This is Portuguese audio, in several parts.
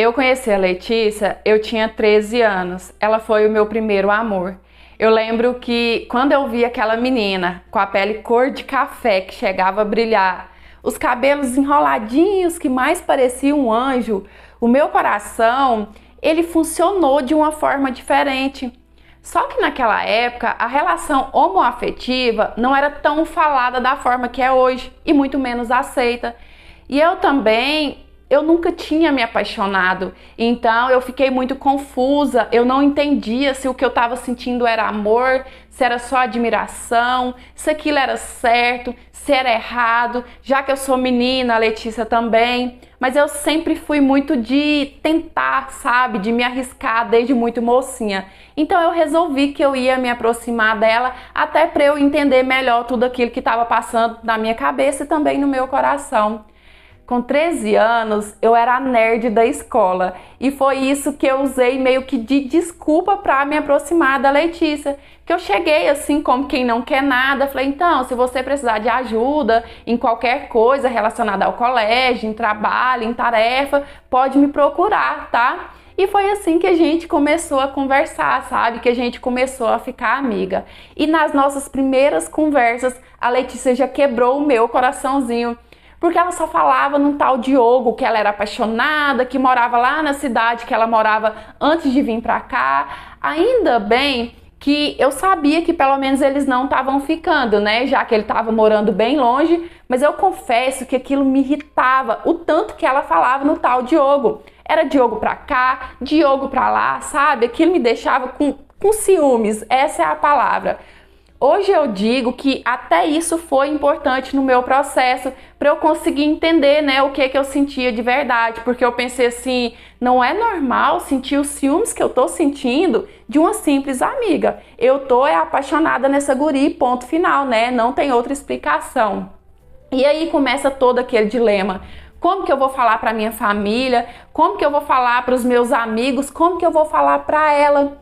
Eu conheci a Letícia, eu tinha 13 anos. Ela foi o meu primeiro amor. Eu lembro que quando eu vi aquela menina com a pele cor de café que chegava a brilhar, os cabelos enroladinhos que mais pareciam um anjo, o meu coração, ele funcionou de uma forma diferente. Só que naquela época a relação homoafetiva não era tão falada da forma que é hoje e muito menos aceita. E eu nunca tinha me apaixonado, então eu fiquei muito confusa, eu não entendia se o que eu estava sentindo era amor, se era só admiração, se aquilo era certo, se era errado, já que eu sou menina, a Letícia também, mas eu sempre fui muito de tentar, sabe, de me arriscar desde muito mocinha. Então eu resolvi que eu ia me aproximar dela até para eu entender melhor tudo aquilo que estava passando na minha cabeça e também no meu coração. Com 13 anos, eu era a nerd da escola e foi isso que eu usei meio que de desculpa para me aproximar da Letícia. Que eu cheguei assim como quem não quer nada, falei, então, se você precisar de ajuda em qualquer coisa relacionada ao colégio, em trabalho, em tarefa, pode me procurar, tá? E foi assim que a gente começou a conversar, sabe? Que a gente começou a ficar amiga. E nas nossas primeiras conversas, a Letícia já quebrou o meu coraçãozinho. Porque ela só falava num tal Diogo, que ela era apaixonada, que morava lá na cidade que ela morava antes de vir pra cá. Ainda bem que eu sabia que pelo menos eles não estavam ficando, né? Já que ele estava morando bem longe, mas eu confesso que aquilo me irritava, o tanto que ela falava no tal Diogo. Era Diogo pra cá, Diogo pra lá, sabe? Aquilo me deixava com ciúmes, essa é a palavra. Hoje eu digo que até isso foi importante no meu processo para eu conseguir entender, né, o que eu sentia de verdade, porque eu pensei assim, não é normal sentir os ciúmes que eu tô sentindo de uma simples amiga. Eu tô apaixonada nessa guri, ponto final, né? Não tem outra explicação. E aí começa todo aquele dilema. Como que eu vou falar para minha família? Como que eu vou falar para os meus amigos? Como que eu vou falar para ela?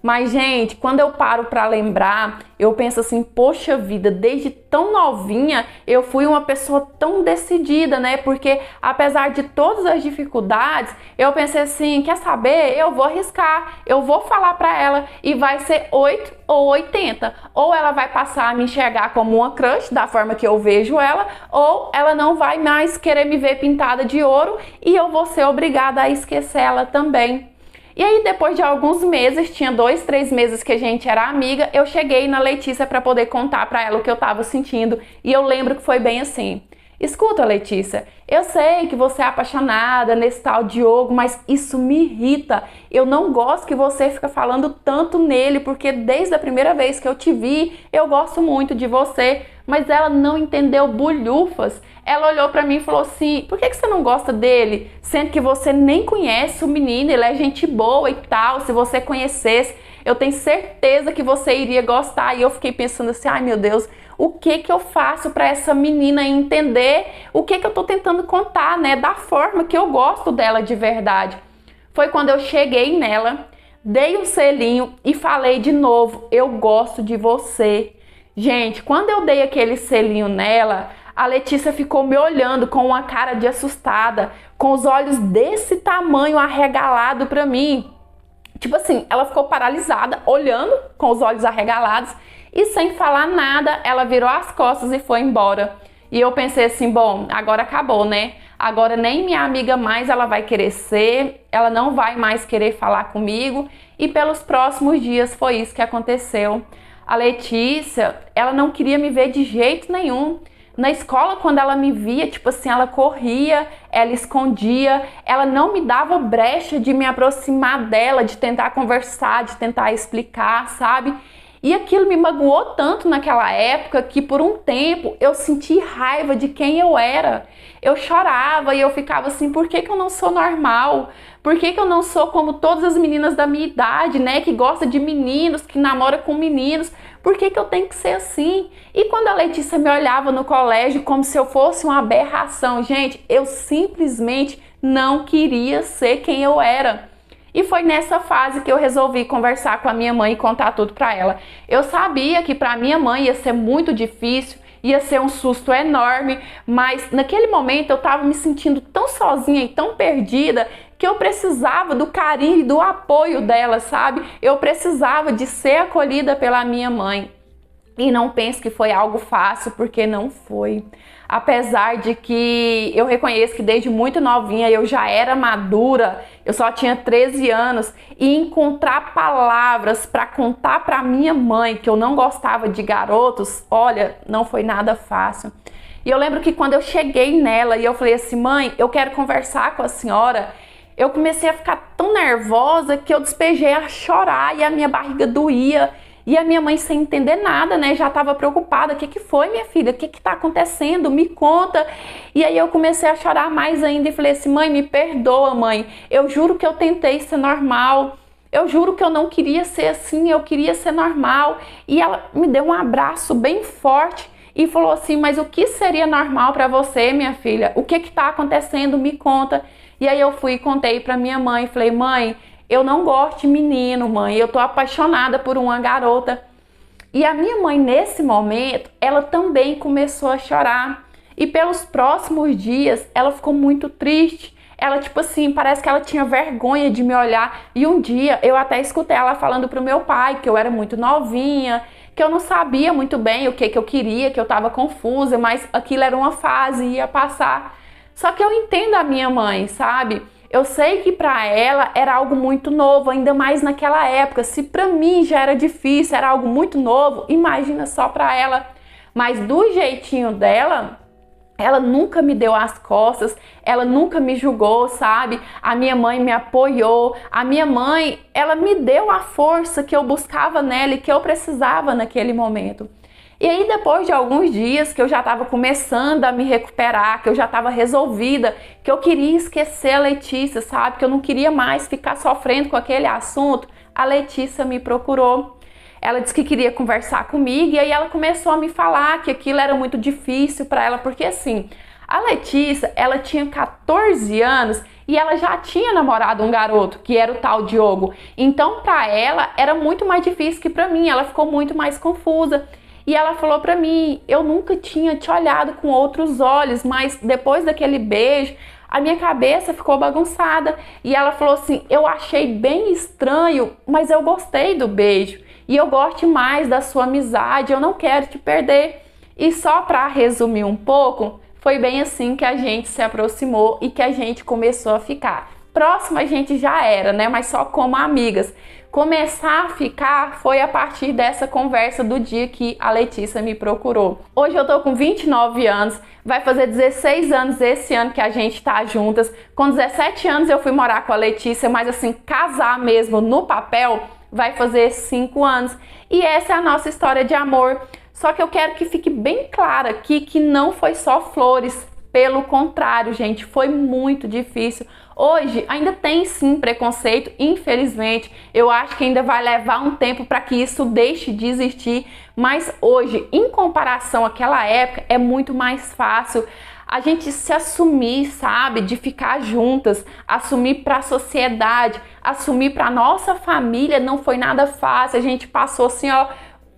Mas, gente, quando eu paro para lembrar, eu penso assim, poxa vida, desde tão novinha eu fui uma pessoa tão decidida, né? Porque apesar de todas as dificuldades, eu pensei assim, quer saber? Eu vou arriscar, eu vou falar para ela e vai ser 8 ou 80. Ou ela vai passar a me enxergar como uma crush, da forma que eu vejo ela, ou ela não vai mais querer me ver pintada de ouro e eu vou ser obrigada a esquecer ela também. E aí, depois de alguns meses, tinha 2, 3 meses que a gente era amiga, eu cheguei na Letícia para poder contar para ela o que eu tava sentindo. E eu lembro que foi bem assim. Escuta, Letícia, eu sei que você é apaixonada nesse tal Diogo, mas isso me irrita. Eu não gosto que você fica falando tanto nele, porque desde a primeira vez que eu te vi, eu gosto muito de você. Mas ela não entendeu bulhufas. Ela olhou pra mim e falou assim, por que você não gosta dele? Sendo que você nem conhece o menino, ele é gente boa e tal, se você conhecesse, eu tenho certeza que você iria gostar. E eu fiquei pensando assim, ai meu Deus, o que que eu faço para essa menina entender o que que eu tô tentando contar, né? Da forma que eu gosto dela de verdade. Foi quando eu cheguei nela, dei um selinho e falei de novo, eu gosto de você. Gente, quando eu dei aquele selinho nela, a Letícia ficou me olhando com uma cara de assustada, com os olhos desse tamanho arregalado para mim. Tipo assim, ela ficou paralisada, olhando com os olhos arregalados e sem falar nada, ela virou as costas e foi embora. E eu pensei assim, bom, agora acabou, né? Agora nem minha amiga mais ela vai querer ser, ela não vai mais querer falar comigo. E pelos próximos dias foi isso que aconteceu. A Letícia, ela não queria me ver de jeito nenhum. Na escola, quando ela me via, tipo assim, ela corria, ela escondia, ela não me dava brecha de me aproximar dela, de tentar conversar, de tentar explicar, sabe? E aquilo me magoou tanto naquela época que por um tempo eu senti raiva de quem eu era. Eu chorava e eu ficava assim, por que que eu não sou normal? Por que que eu não sou como todas as meninas da minha idade, né? Que gosta de meninos, que namora com meninos. Por que que eu tenho que ser assim? E quando a Letícia me olhava no colégio como se eu fosse uma aberração, gente, eu simplesmente não queria ser quem eu era. E foi nessa fase que eu resolvi conversar com a minha mãe e contar tudo pra ela. Eu sabia que pra minha mãe ia ser muito difícil, ia ser um susto enorme, mas naquele momento eu tava me sentindo tão sozinha e tão perdida que eu precisava do carinho e do apoio dela, sabe? Eu precisava de ser acolhida pela minha mãe. E não pense que foi algo fácil, porque não foi. Apesar de que eu reconheço que desde muito novinha eu já era madura, eu só tinha 13 anos, e encontrar palavras para contar para minha mãe que eu não gostava de garotos, olha, não foi nada fácil. E eu lembro que quando eu cheguei nela e eu falei assim, mãe, eu quero conversar com a senhora, eu comecei a ficar tão nervosa que eu despejei a chorar e a minha barriga doía. E a minha mãe, sem entender nada, né, já estava preocupada. O que foi, minha filha? O que está acontecendo? Me conta. E aí eu comecei a chorar mais ainda e falei assim, mãe, me perdoa, mãe. Eu juro que eu tentei ser normal. Eu juro que eu não queria ser assim, eu queria ser normal. E ela me deu um abraço bem forte e falou assim, mas o que seria normal para você, minha filha? O que está acontecendo? Me conta. E aí eu fui e contei para minha mãe. Falei, mãe, eu não gosto de menino, mãe, eu tô apaixonada por uma garota. E a minha mãe, nesse momento, ela também começou a chorar. E pelos próximos dias, ela ficou muito triste. Ela, tipo assim, parece que ela tinha vergonha de me olhar. E um dia, eu até escutei ela falando pro meu pai que eu era muito novinha, que eu não sabia muito bem o que eu queria, que eu tava confusa, mas aquilo era uma fase, ia passar. Só que eu entendo a minha mãe, sabe? Eu sei que para ela era algo muito novo, ainda mais naquela época. Se para mim já era difícil, era algo muito novo, imagina só para ela. Mas do jeitinho dela, ela nunca me deu as costas, ela nunca me julgou, sabe? A minha mãe me apoiou, a minha mãe, ela me deu a força que eu buscava nela e que eu precisava naquele momento. E aí depois de alguns dias que eu já estava começando a me recuperar, que eu já estava resolvida, que eu queria esquecer a Letícia, sabe? Que eu não queria mais ficar sofrendo com aquele assunto, a Letícia me procurou. Ela disse que queria conversar comigo e aí ela começou a me falar que aquilo era muito difícil para ela, porque assim, a Letícia, ela tinha 14 anos e ela já tinha namorado um garoto, que era o tal Diogo. Então para ela era muito mais difícil que para mim, ela ficou muito mais confusa. E ela falou pra mim, eu nunca tinha te olhado com outros olhos, mas depois daquele beijo, a minha cabeça ficou bagunçada. E ela falou assim, eu achei bem estranho, mas eu gostei do beijo. E eu gosto mais da sua amizade, eu não quero te perder. E só pra resumir um pouco, foi bem assim que a gente se aproximou e que a gente começou a ficar. Próximo a gente já era, né? Mas só como amigas. Começar a ficar foi a partir dessa conversa do dia que a Letícia me procurou. Hoje eu tô com 29 anos, vai fazer 16 anos esse ano que a gente tá juntas. Com 17 anos eu fui morar com a Letícia, mas assim, casar mesmo no papel vai fazer 5 anos. E essa é a nossa história de amor. Só que eu quero que fique bem claro aqui que não foi só flores. Pelo contrário, gente, foi muito difícil. Hoje ainda tem sim preconceito, infelizmente. Eu acho que ainda vai levar um tempo para que isso deixe de existir. Mas hoje, em comparação àquela época, é muito mais fácil a gente se assumir, sabe? De ficar juntas, assumir para a sociedade, assumir para nossa família. Não foi nada fácil. A gente passou assim, ó,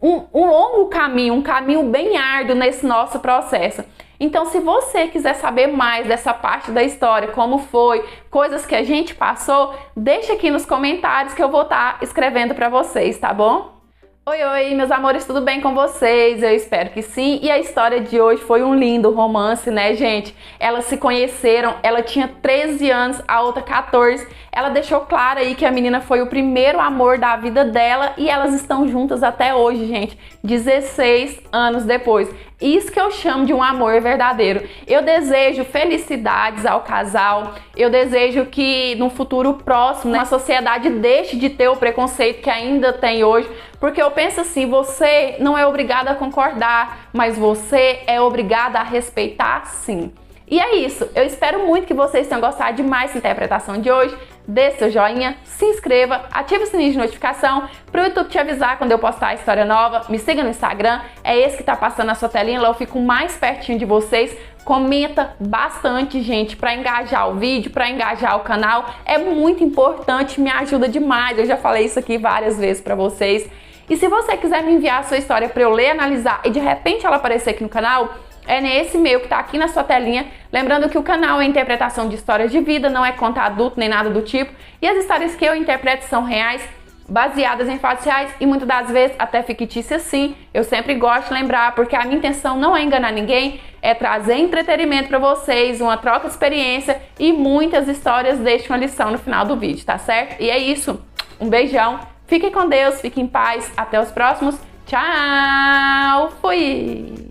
um longo caminho, um caminho bem árduo nesse nosso processo. Então, se você quiser saber mais dessa parte da história, como foi, coisas que a gente passou, deixa aqui nos comentários que eu vou estar escrevendo para vocês, tá bom? Oi, meus amores, tudo bem com vocês? Eu espero que sim. E a história de hoje foi um lindo romance, né, gente? Elas se conheceram, ela tinha 13 anos, a outra 14. Ela deixou claro aí que a menina foi o primeiro amor da vida dela e elas estão juntas até hoje, gente, 16 anos depois. Isso que eu chamo de um amor verdadeiro. Eu desejo felicidades ao casal, eu desejo que no futuro próximo, né, a sociedade deixe de ter o preconceito que ainda tem hoje, porque eu penso assim, você não é obrigada a concordar, mas você é obrigada a respeitar sim. E é isso, eu espero muito que vocês tenham gostado de mais essa interpretação de hoje. Dê seu joinha, se inscreva, ative o sininho de notificação para o YouTube te avisar quando eu postar a história nova. Me siga no Instagram, é esse que tá passando na sua telinha, lá eu fico mais pertinho de vocês. Comenta bastante, gente, para engajar o vídeo, para engajar o canal. É muito importante, me ajuda demais. Eu já falei isso aqui várias vezes para vocês. E se você quiser me enviar a sua história para eu ler, analisar e de repente ela aparecer aqui no canal, é nesse e-mail que tá aqui na sua telinha. Lembrando que o canal é interpretação de histórias de vida, não é conto adulto nem nada do tipo. E as histórias que eu interpreto são reais, baseadas em fatos reais e muitas das vezes até fictícias sim. Eu sempre gosto de lembrar, porque a minha intenção não é enganar ninguém, é trazer entretenimento para vocês, uma troca de experiência e muitas histórias deixam uma lição no final do vídeo, tá certo? E é isso, um beijão, fiquem com Deus, fiquem em paz, até os próximos, tchau, fui!